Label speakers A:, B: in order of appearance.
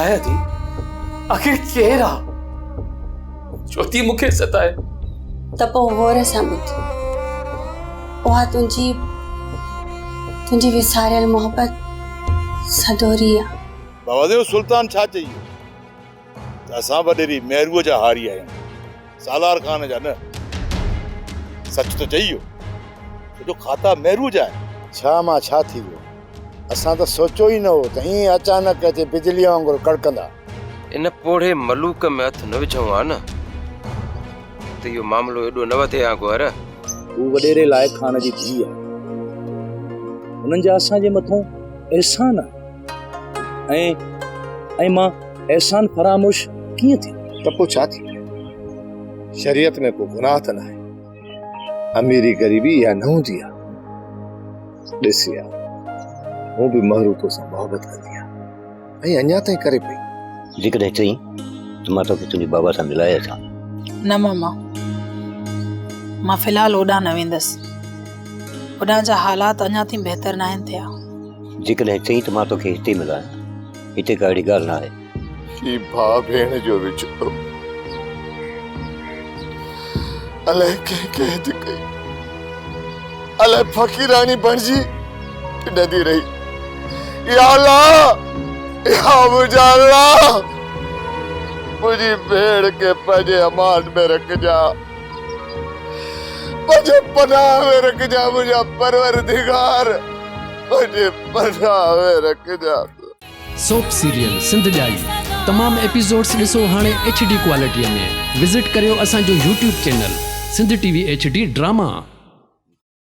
A: ॿुधाए थी आखिर केरु आहे छो थी मूंखे सताए।
B: त पोइ गौर सां ॿुध, उहा तुंहिंजी विसारियल मोहब्बत सदोरी आहे।
C: बाबा सुल्तान छा चई असां वॾेरी महरूअ जा हारी आहियूं, सालार खान जा न। सच तो चईयो जो खाता महरू जा है।
D: छा मां छा थी वियो, असां त सोचो ई न हो त ईअं अचानक अचे बिजली वांगुरु कड़कंदा।
E: इन पोड़े मलूक में हथ न विझूं हा न त इहो मामलो एॾो न वधे हा गौर।
F: हू वॾेरे लाइक़ खान जी धीउ आहे, हुननि जा असांजे मथां एहसान आहे ऐं मां एहसान फरामोश कीअं थी।
D: त पोइ छा थी, शरीयत में को गुनाह त न आहे, अमीरी गरीबी या न हूंदी आहे। ॾिस यार, हूं बि महरू तोसां मोहबत कंदी आहे ऐं अञा ताईं करे पई।
G: जेकॾहिं चई त मां तोखे तुंहिंजे बाबा सां मिलाए अचां।
H: न मामा, मां फ़िलहाल ओॾां न वेंदसि, ओॾां जा हालात अञा ताईं बहितर न आहिनि थिया।
G: जेकॾहिं चई त मां तोखे हिते मिलायां, हिते का अहिड़ी ॻाल्हि न आहे।
D: ही भाउ भेण जो विछोड़ो अलाए कंहिं कैद कई, अलाए फ़क़ीरानी बणिजी टिॾंदी रही। या अल्लाह, या मुंहिंजा अल्लाह, मुंहिंजी भेण खे पंहिंजे अमान में रखजा, पंहिंजे पनाह में रखजा, मुंहिंजा परवरदिगार पंहिंजे पनाह में रखजा।
I: सोप सीरियल सिंध जाई तमाम एपिसोड्स ॾिसो हाणे HD क्वालिटीअ में। विज़िट करियो असांजो YouTube channel Sindh TV HD drama.